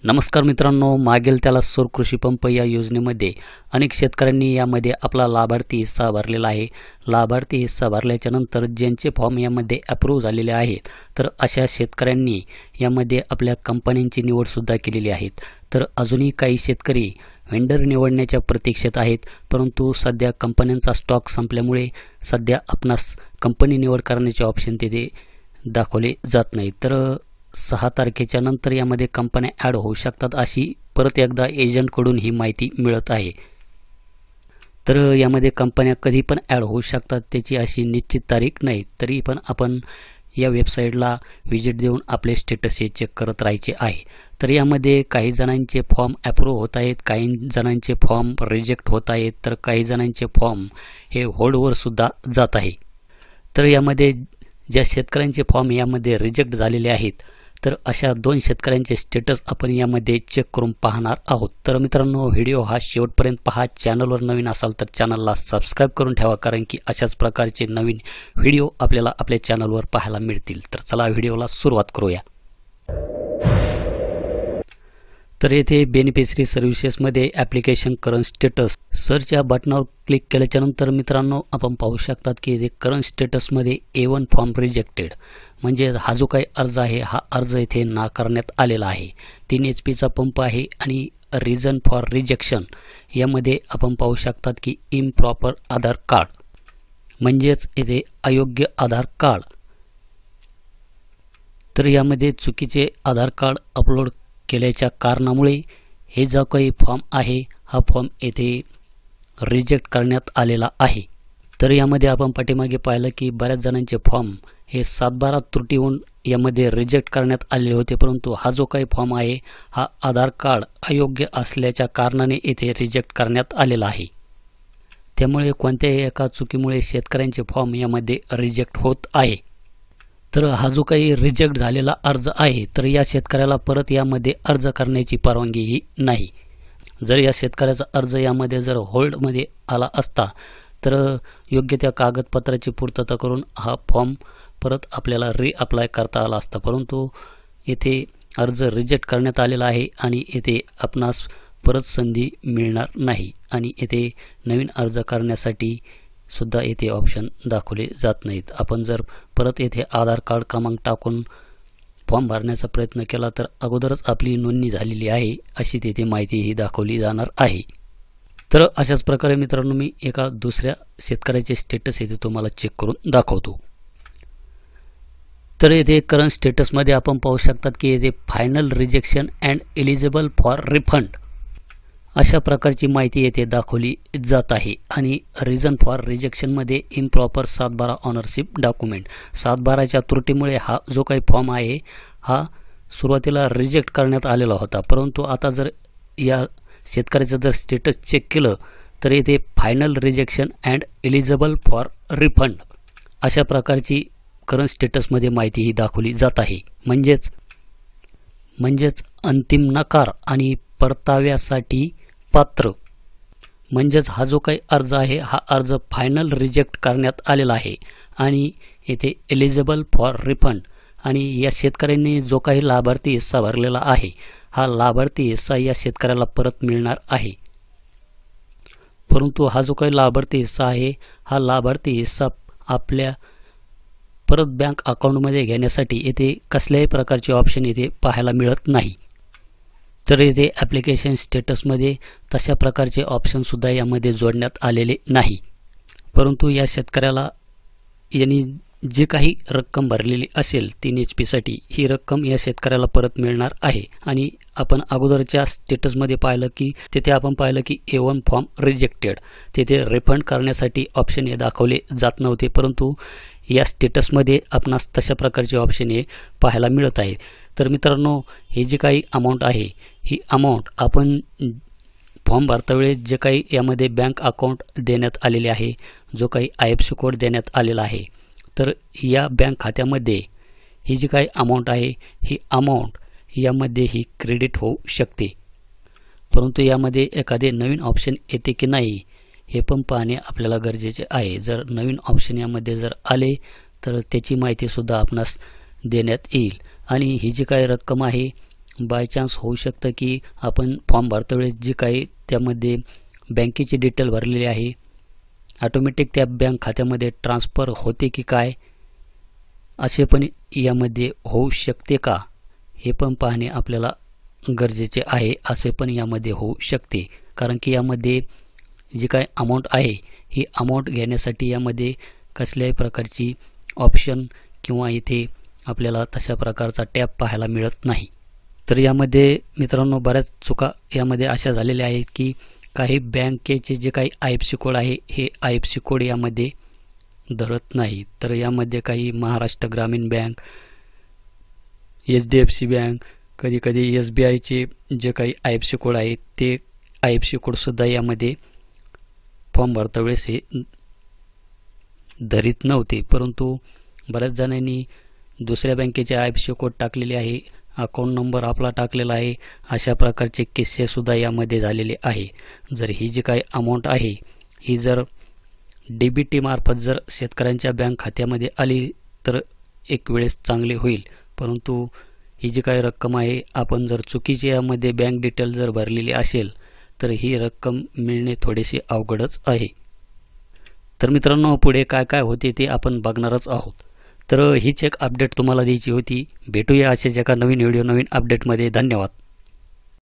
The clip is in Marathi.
नमस्कार मित्रांनो, मागेल त्याला सौर कृषी पंप या योजनेमध्ये अनेक शेतकऱ्यांनी यामध्ये आपला लाभार्थी हिस्सा भरलेला आहे। लाभार्थी हिस्सा भरल्याच्या नंतर ज्यांचे फॉर्म यामध्ये अप्रूव्ह झालेले आहेत तर अशा शेतकऱ्यांनी यामध्ये आपल्या कंपन्यांची निवड सुद्धा केलेली आहे। तर अजूनही काही शेतकरी वेंडर निवडण्याच्या प्रतीक्षेत आहेत, परंतु सध्या कंपन्यांचा स्टॉक संपल्यामुळे सध्या आपणास कंपनी निवड करण्याचे ऑप्शन तिथे दाखवले जात नाही। तर 6 तारखेच्या नंतर यामध्ये कंपन्या ॲड होऊ शकतात अशी परत एकदा एजंटकडून ही माहिती मिळत आहे। तर यामध्ये कंपन्या कधी पण ॲड होऊ शकतात त्याची अशी निश्चित तारीख नाही, तरी पण आपण या वेबसाईटला व्हिजिट देऊन आपले स्टेटस हे चेक करत राहायचे आहे। तर यामध्ये काही जणांचे फॉर्म अप्रूव्ह होत आहेत, काही जणांचे फॉर्म रिजेक्ट होत आहेत, तर काही जणांचे फॉर्म हे होल्डवर सुद्धा जात आहे। तर यामध्ये ज्या शेतकऱ्यांचे फॉर्म यामध्ये रिजेक्ट झालेले आहेत तर अशा 2 शेतकऱ्यांचे स्टेटस आपण यामध्ये चेक करून पाहणार आहोत। तर मित्रांनो, व्हिडिओ हा शेवटपर्यंत पहा। चॅनलवर नवीन असाल तर चॅनलला सबस्क्राइब करून ठेवा, कारण की अशाच प्रकारचे नवीन व्हिडिओ आपल्याला आपल्या चॅनलवर पाहायला मिळतील। तर चला व्हिडिओला सुरुवात करूया। तर येथे बेनिफिशरी सर्व्हिसेसमध्ये ॲप्लिकेशन करंट स्टेटस सर्च या बटनावर क्लिक केल्याच्या नंतर मित्रांनो आपण पाहू शकतात की येथे करंट स्टेटसमध्ये A1 फॉर्म रिजेक्टेड, म्हणजे हा जो काही अर्ज आहे हा अर्ज येथे नाकारण्यात आलेला आहे। 3 HP पंप आहे आणि रिझन फॉर रिजेक्शन यामध्ये आपण पाहू शकतात की इम्प्रॉपर आधार कार्ड, म्हणजेच येथे अयोग्य आधार कार्ड। तर यामध्ये चुकीचे आधार कार्ड अपलोड केल्याच्या कारणामुळे हे जो काही फॉर्म आहे हा फॉर्म येथे रिजेक्ट करण्यात आलेला आहे। तर यामध्ये आपण पाठीमागे पाहिलं की बऱ्याच जणांचे फॉर्म हे 7/12 त्रुटीहून यामध्ये रिजेक्ट करण्यात आलेले होते, परंतु हा जो काही फॉर्म आहे हा आधार कार्ड अयोग्य असल्याच्या कारणाने येथे रिजेक्ट करण्यात आलेला आहे। त्यामुळे कोणत्याही एका चुकीमुळे शेतकऱ्यांचे फॉर्म यामध्ये रिजेक्ट होत आहे। तर हा जो काही रिजेक्ट झालेला अर्ज आहे तर या शेतकऱ्याला परत यामध्ये अर्ज करण्याची परवानगीही नाही। जर या शेतकऱ्याचा अर्ज यामध्ये जर होल्डमध्ये आला असता तर योग्य त्या कागदपत्राची पूर्तता करून हा फॉर्म परत आपल्याला रिअप्लाय करता आला असता, परंतु येथे अर्ज रिजेक्ट करण्यात आलेला आहे आणि येथे आपणास परत संधी मिळणार नाही आणि येथे नवीन अर्ज करण्यासाठी सुद्धा येथे ऑप्शन दाखवले जात नाहीत। आपण जर परत येथे आधार कार्ड क्रमांक टाकून फॉर्म भरण्याचा प्रयत्न केला तर अगोदरच आपली नोंदणी झालेली आहे अशी तेथे माहिती ही दाखवली जाणार आहे। तर अशाच प्रकारे मित्रांनो मी एका दुसऱ्या शेतकऱ्याचे स्टेटस येथे तुम्हाला चेक करून दाखवतो। तर येथे करंट स्टेटसमध्ये आपण पाहू शकतात की येथे final rejection and eligible for refund अशा प्रकारची माहिती येथे दाखवली जात आहे आणि रिझन फॉर रिजेक्शनमध्ये इम्प्रॉपर 7/12 ऑनरशिप डॉक्युमेंट 7/12च्या त्रुटीमुळे हा जो काही फॉर्म आहे हा सुरुवातीला रिजेक्ट करण्यात आलेला होता, परंतु आता जर या शेतकऱ्याचं जर स्टेटस चेक केलं तर येथे final rejection and eligible for refund अशा प्रकारची करंट स्टेटसमध्ये माहिती ही दाखवली जात आहे। म्हणजेच अंतिम नकार आणि परताव्यासाठी पात्र, म्हणजेच हा जो काही अर्ज आहे हा अर्ज फायनल रिजेक्ट करण्यात आलेला आहे आणि येथे एलिजिबल फॉर रिफंड आणि या शेतकऱ्यांनी जो काही लाभार्थी हिस्सा भरलेला आहे हा लाभार्थी हिस्सा या शेतकऱ्याला परत मिळणार आहे। परंतु हा जो काही लाभार्थी हिस्सा आहे हा लाभार्थी हिस्सा आपल्या परत बँक अकाउंटमध्ये घेण्यासाठी येथे कसल्याही प्रकारचे ऑप्शन येथे पाहायला मिळत नाही। तर येथे ॲप्लिकेशन स्टेटसमध्ये तशा प्रकारचे ऑप्शनसुद्धा यामध्ये जोडण्यात आलेले नाही, परंतु या शेतकऱ्याला यांनी जे काही रक्कम भरलेली असेल 3 HP ही रक्कम या शेतकऱ्याला परत मिळणार आहे। आणि आपण अगोदरच्या स्टेटसमध्ये पाहिलं की तिथे आपण पाहिलं की A1 फॉर्म रिजेक्टेड, तिथे रिफंड करण्यासाठी ऑप्शन हे दाखवले जात नव्हते, परंतु या स्टेटसमध्ये आपणास तशा प्रकारचे ऑप्शन हे पाहायला मिळत आहेत। तर मित्रांनो, हे जे काही अमाऊंट आहे ही अमाऊंट आपण फॉर्म भरतावेळेस जे काही यामध्ये बँक अकाउंट देण्यात आलेले आहे, जो काही IFSC कोड देण्यात आलेला आहे, तर या बँक खात्यामध्ये ही जी काही अमाऊंट आहे ही अमाऊंट यामध्ये ही क्रेडिट होऊ शकते, परंतु यामध्ये एखादे नवीन ऑप्शन येते की नाही हे पण पाहणे आपल्याला गरजेचे आहे। जर नवीन ऑप्शन यामध्ये जर आले तर त्याची माहिती सुद्धा आपणास देण्यात येईल आणि ही जी काही रक्कम आहे बाय चान्स होऊ शकतं की आपण फॉर्म भरतेवेळेस जी काही त्यामध्ये बँकेची डिटेल भरलेली आहे ऑटोमॅटिक त्या बँक खात्यामध्ये ट्रान्सफर होते की काय असे पण यामध्ये होऊ शकते का हे पण पाहणे आपल्याला गरजेचे आहे. असे पण यामध्ये होऊ शकते, कारण की यामध्ये जी काय अमाऊंट आहे ही अमाऊंट घेण्यासाठी यामध्ये कसल्याही प्रकारची ऑप्शन किंवा इथे आपल्याला तशा प्रकारचा टॅब पाहायला मिळत नाही. तर यामध्ये मित्रांनो बऱ्याच चुका यामध्ये अशा झालेल्या आहेत की काही बँकेचे जे काही IFSC कोड आहे हे IFSC कोड यामध्ये धरत नाही. तर यामध्ये काही महाराष्ट्र ग्रामीण बँक, HDFC बँक, कधीकधी SBIचे जे काही IFSC कोड आहे ते IFSC कोडसुद्धा यामध्ये फॉर्म भरता वेळेस हे धरीत नव्हते, परंतु बऱ्याच जणांनी दुसऱ्या बँकेचे IFSC कोड टाकलेले आहे, अकाउंट नंबर आपला टाकलेला आहे. अशा प्रकारचे किस्सेसुद्धा यामध्ये झालेले आहे. जर ही जी काही अमाऊंट आहे ही जर DBT मार्फत जर शेतकऱ्यांच्या बँक खात्यामध्ये आली तर एक वेळेस चांगले होईल, परंतु ही जी काही रक्कम आहे आपण जर चुकीची यामध्ये बँक डिटेल जर भरलेली असेल तर ही रक्कम मिळणे थोडेसे अवघडच आहे. तर मित्रांनो पुढे काय काय होते ते आपण बघणारच आहोत. तर हीच एक अपडेट तुम्हाला द्यायची होती. भेटूया अशाच एका नवीन व्हिडिओ नवीन अपडेटमध्ये. धन्यवाद.